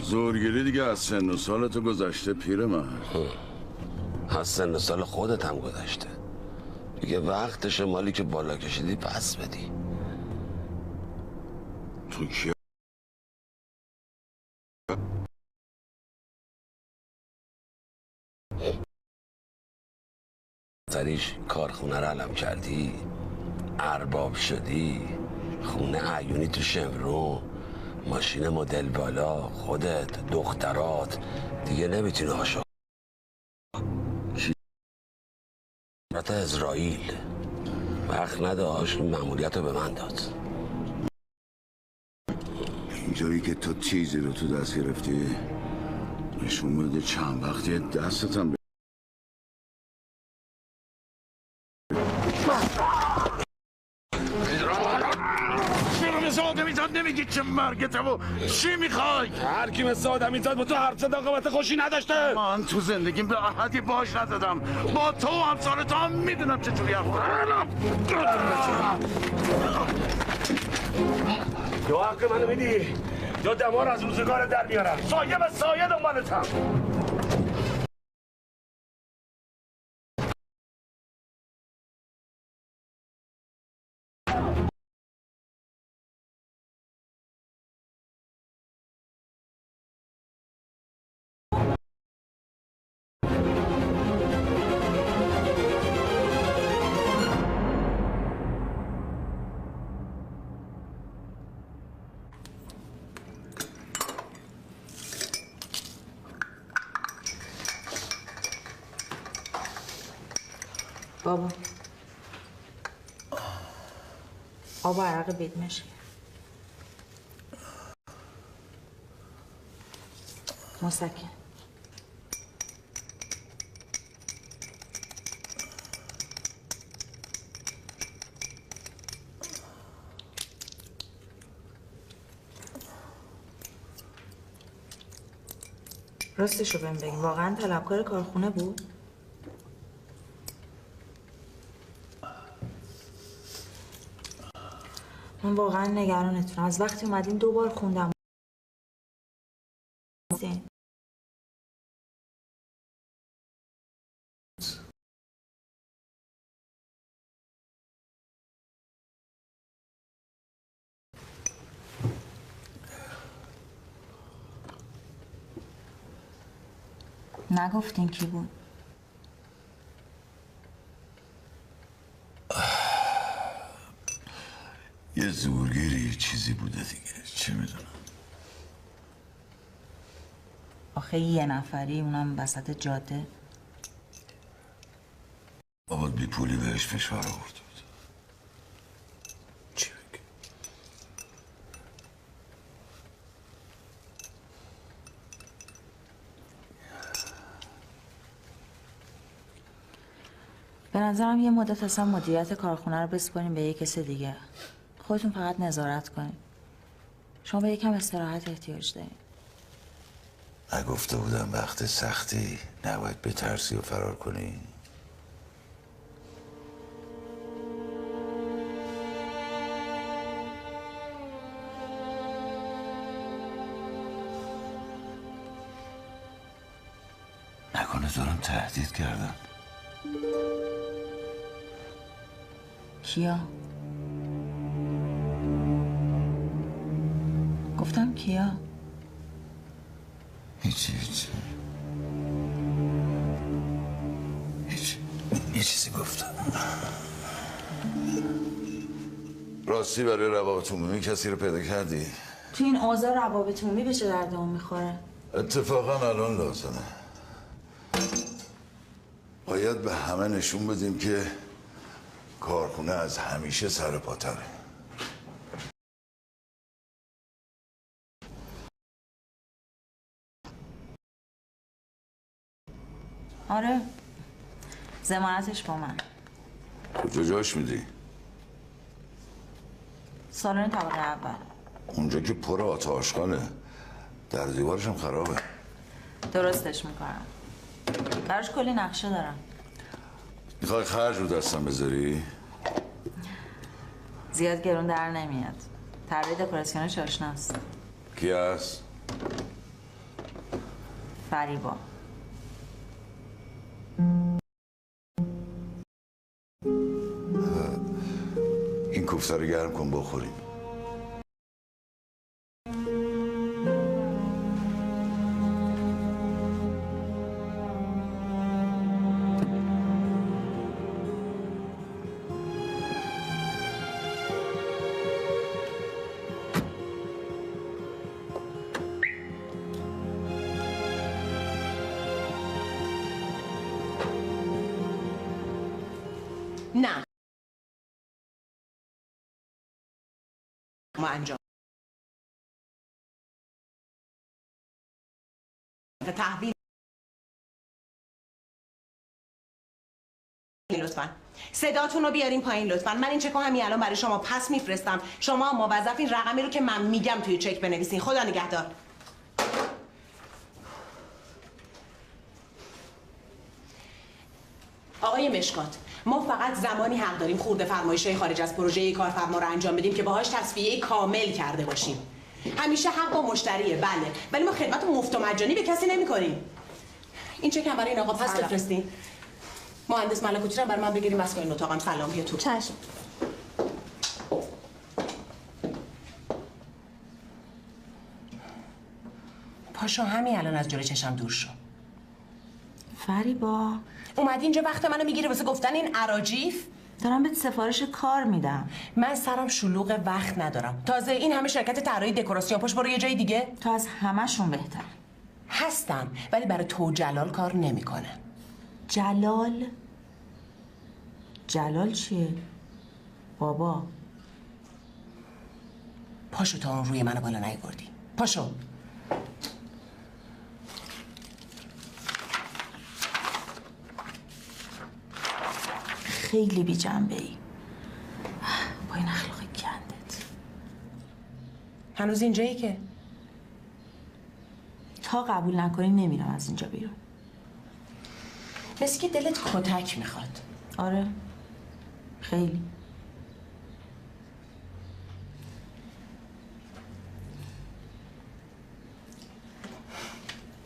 زورگیری دیگه از سن و سالتو گذشته پیرمرد. از سن و سال خودت هم گذشته دیگه. وقتشه مالی که بالا کشیدی پس بدی. تو کی؟ تریش کارخونه رو علم کردی، ارباب شدی، خونه عیونی تو شمرون، ماشین مدل بالا، خودت، دخترات، دیگه نمیتونی هاشو رات اسرائیل. وقت نداشت مأموریت رو به من داد. اینجایی که تو چیزی رو تو دست گرفتی نشون بده چند وقتی دستتم چرا مثل آدمیزاد نمیگی که مرگته و چی میخوای؟ هر کی مثل آدمیزاد با تو حرف زد عاقبت خوشی نداشته. من تو زندگیم به احدی باش ندادم. با تو و همسال تو هم میدونم چجوری حرف یا حق منو میدی یا دمار از روزگار در میارم. سایه به سایه دنبالتم. بابا آب عرق بیدمش مسکن. راستشو بهم بگی، واقعا طلبکار کارخونه بود؟ من واقعا نگرانتونم. از وقتی اومدین 2 بار خوندم. نگفتین کی بود؟ یه زورگیری چیزی بوده دیگه، چه میدونم. آخه یه نفری، اونم وسط جاده. بابا بی پولی بهش فشار آورده بود. چی بگه؟ به نظرم یه مدت اصلا مدیریت کارخونه رو بسپاریم به یه کس دیگه. خودتون فقط نظارت کنید. شما به یکم استراحت احتیاج دارید. نگفته بودم وقت سختی نباید بترسی و فرار کنی؟ نکنه دارم تهدید کردم. کیا؟ گفتم کیا؟ هیچی یه چیزی گفتم. راستی برای روابط عمومی کسی رو پیدا کردی؟ تو این اوضاع روابط عمومی به چه دردمون میخوره؟ اتفاقا الان لازمه. باید به همه نشون بدیم که کارخونه از همیشه سر پاتره. آره، ضمانتش با من. کجا جاش میدی؟ سالن طبقه اول. اونجا که پر آتشخانه، در دیوارش هم خرابه. درستش میکنم. براش کلی نقشه دارم. میخوای خرج رو دستم بذاری؟ زیاد گرون در نمیاد. طراح دکوراسیونش آشناست. کی هست؟ فریبا. این کوفته رو گرم کن بخوریم. نه ما انجام تحویل لطفا صداتون رو بیارین پایین لطفا. من این چک رو همین الان برای شما پس میفرستم. شما موظفین رقمی رو که من میگم توی چک بنویسین. خدا نگهدار. آقای مشکات، ما فقط زمانی حق داریم خورده فرمایش‌های خارج از پروژه کارفرما رو انجام بدیم که باهاش تصفیه کامل کرده باشیم. همیشه حق با مشتریه بله، ولی ما خدمت مفت و مجانی به کسی نمی‌کنیم. این چک هم برای این آقا پس بفرستین. مهندس ملکوتی رو برای من بگیریم واسه این اتاقم. سلام بیا تو. چشم. پاشو همین الان از جلوی چشم دور شو. فریبا اومدی اینجا وقت منو میگیری واسه گفتن این اراجیف؟ دارم بهت سفارش کار میدم. من سرم شلوغ، وقت ندارم. تازه این همه شرکت طراحی دکوراسیون پشت برو یه جای دیگه. تو از همه‌شون بهتر. هستم ولی برای تو جلال کار نمیکنه. جلال؟ جلال چیه؟ بابا پاشو تا اون روی منو بالا نیاوردی. پاشو. خیلی بی جنبه ای با این اخلاق گندت. هنوز اینجایی که تا قبول نکنی نمیرم از اینجا بیرون. مثل که دلت کتک میخواد. آره خیلی.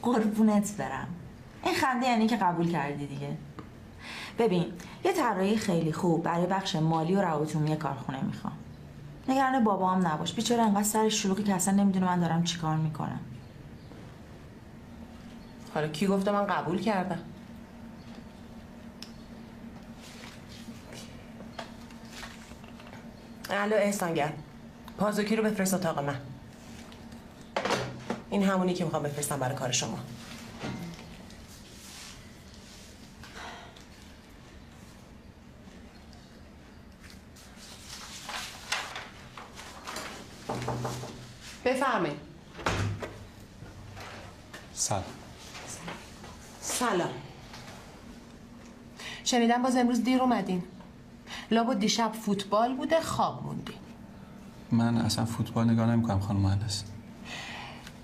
قربونت برم. این خنده یعنی که قبول کردی دیگه. ببین یه طراحی خیلی خوب برای بخش مالی و روابط عمومی کارخونه میخوام. نگران بابام نباش. بیچاره انقدر سرش شلوغی که اصلا نمیدونه من دارم چیکار میکنم. حالا کی گفته من قبول کردم؟ الو احسانگر، پازوکی رو بفرست اتاق من. این همونی که میخوام بفرستم برای کار شما. بفرمایید. سلام. سلام. شنیدم باز امروز دیر اومدین. لابد دیشب فوتبال بوده خواب موندین. من اصلا فوتبال نگاه نمی‌کنم خانم مهندس.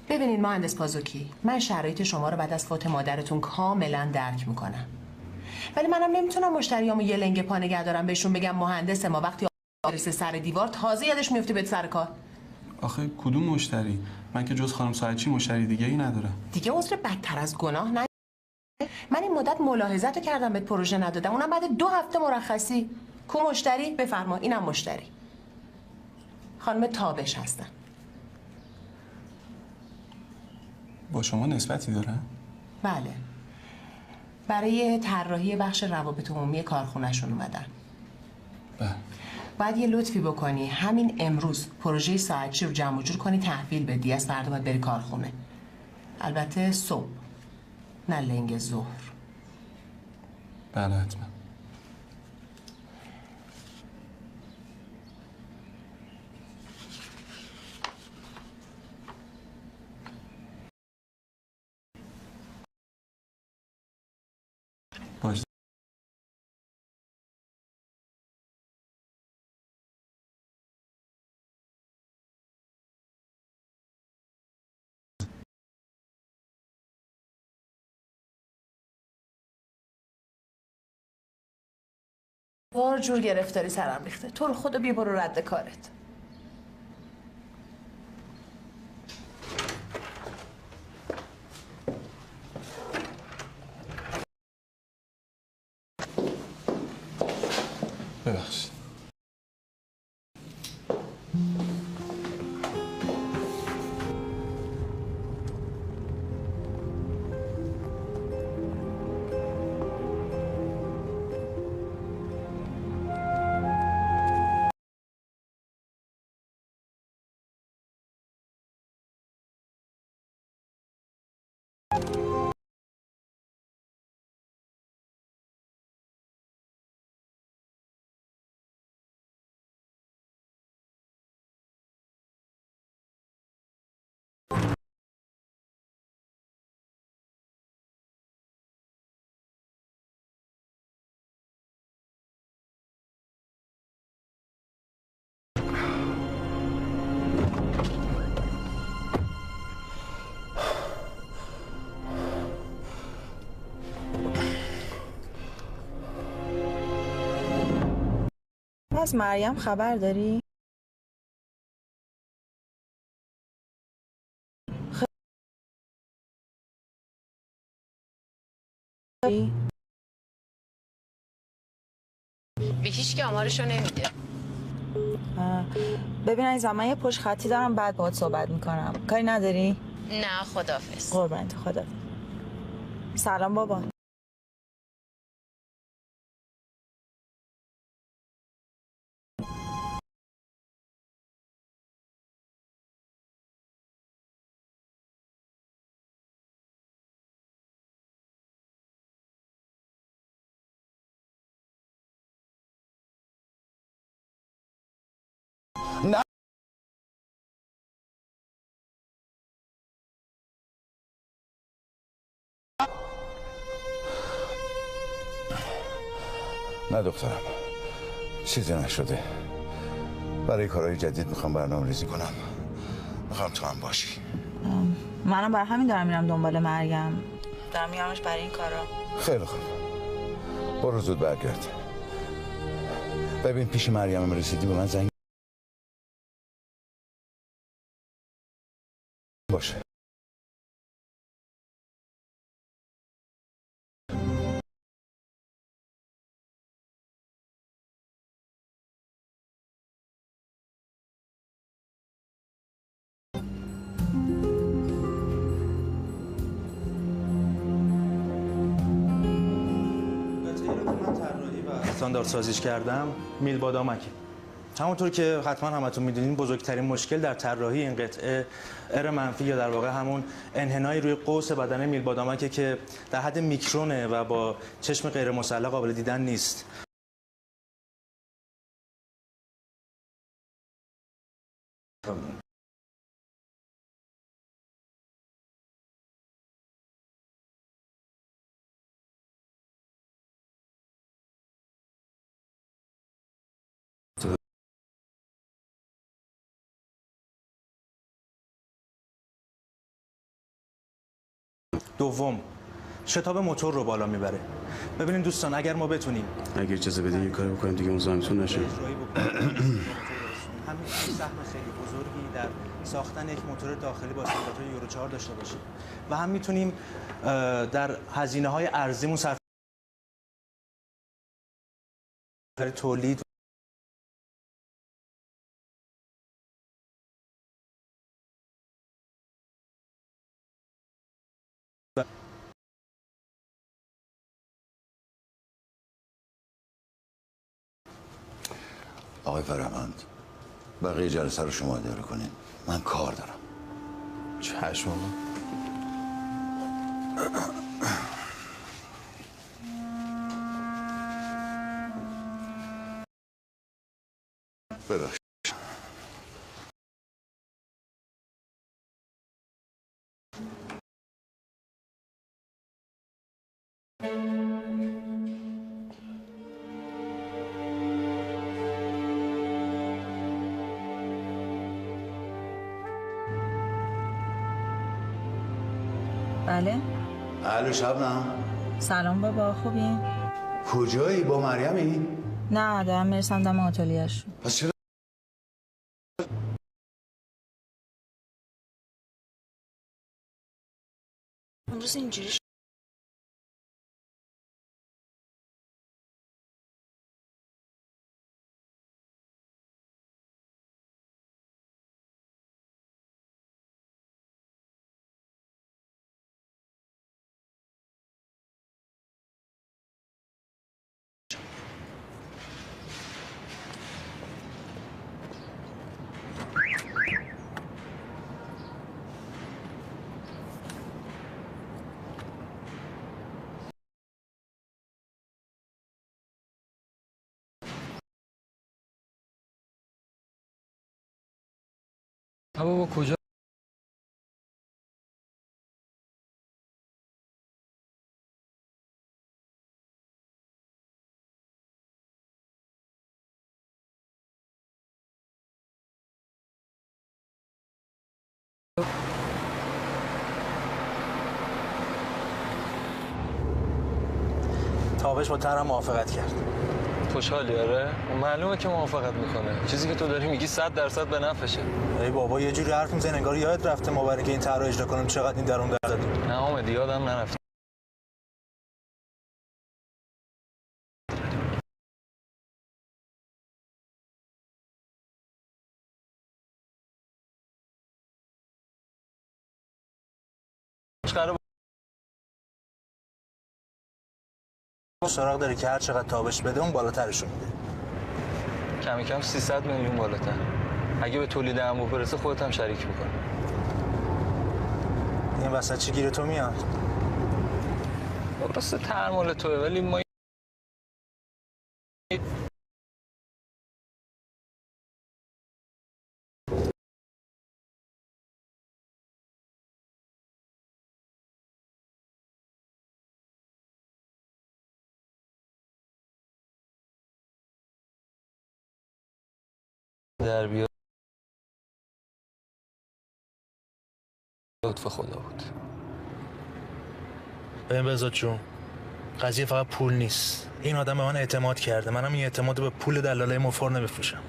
ببینید مهندس پازوکی، من شرایط شما رو بعد از فوت مادرتون کاملا درک میکنم. ولی منم نمیتونم مشتریامو یه لنگه پا نگه دارم بهشون بگم مهندس ما وقتی برسه سر دیوار تازه یادش میفته به سر کار. آخه کدوم مشتری؟ من که جز خانم ساعدچی مشتری دیگه ای ندارم. دیگه عذر بدتر از گناه نه. من این مدت ملاحظت رو کردم بهت پروژه ندادم، اونم بعد 2 هفته مرخصی. کو مشتری؟ بفرما اینم مشتری. خانم تابش هستن. با شما نسبتی داره؟ بله. برای طراحی بخش روابط عمومی کارخونه‌شون اومدن. بله. باید یه لطفی بکنی همین امروز پروژه ساعتچی رو جمع و جور کنی تحویل بدی. از فردا باید بری کارخونه. البته صبح نه لنگ ظهر. بله حتما. باشه. بار جور گرفتاری سرم ریخته. تو رو خدا بیا برو رد کارت. از مریم خبر داری؟ به هیچ که آمارشو نمیده. ببین عزیزم، من یه پشت خطی دارم، بعد باهات صحبت میکنم. کاری نداری؟ نه خداحافظ. قربانت، خدا. سلام بابا. نه نه دخترم، چیزی نشده. برای کارهای جدید میخوام برنامه ریزی کنم. میخوام تو هم باشی. منم برای همین دارم میرم دنبال مریم. دارم میارمش برای این کارا. خیلی خوب، برو زود برگرد. ببین پیش مریم رسیدی به من زنگ باشه. استانداردسازیش کردم میل بادامکه. همونطور که حتما همتون میدونین بزرگترین مشکل در طراحی این قطعه ار منفی یا در واقع همون انحنای روی قوس بدن میل بادامکه که در حد میکرونه و با چشم غیر مسلح قابل دیدن نیست. دوم، شتاب موتور رو بالا میبره. ببینید دوستان، اگر ما بتونیم اجازه بدین یه کاری بکنیم دیگه مزاحمتون نشه. همین سهم خیلی بزرگی در ساختن یک موتور داخلی با استانداردهای یورو 4 داشته باشیم و هم میتونیم در هزینه‌های ارزیمون صرف تولید آقای فرهمند، بقیه جلسه رو شما اداره کنین، من کار دارم. چشم آقا. ببخشید. بله. الو شبنم، سلام بابا، خوبی؟ کجایی؟ با مریمی؟ نه، دارم میرسم دم آتلیه‌شون. پس چرا امروز اینجوری بابا کجا؟ تابش با طرح موافقت کرد. خوشحالی؟ آره معلومه که موافقت میکنه. چیزی که تو داری میگی 100% به نفعشه. ای بابا یه جوری حرف میزنی انگار یادت رفته ما برای اینکه این طرح اجرا کنیم چقدر این درون در زدیم. نه اومد یادم نرفت. سراغ داری که هر چقدر تابش بده اون بالاترشون میده. کمی کم 300 میلیون بالاتر. اگه به تولید انبوه برسه خودت هم شریک میکنی. این وسط چی گیر تو میاد؟ درسته طرح مال توه ولی ما در بیاد لطف خدا بود. ببین بزاد جون قضیه فقط پول نیست. این آدم به من اعتماد کرده، منم این اعتماد به پول دلاله مفر نمیفروشم.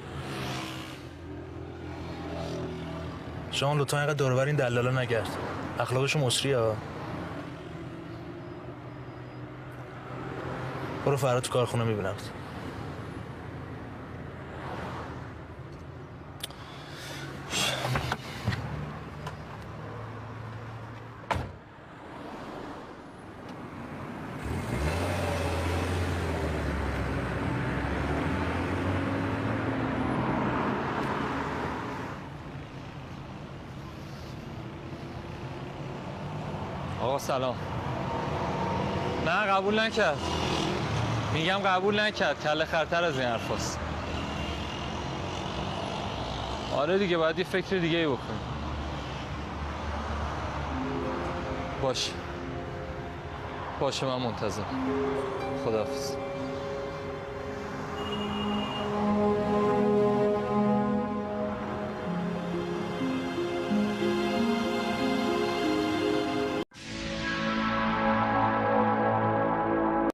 شما لطفا اینقدر دور و بر این دلالا نگرد، اخلاقشون مصریه ها. برو فردا تو کارخونه میبینمت. آقا سلام. نه قبول نکرد. میگم قبول نکرد. کله خرتر از این حرف هست. آره دیگه باید یه فکر دیگه ای بکنیم. باشه من منتظرم. خداحافظ.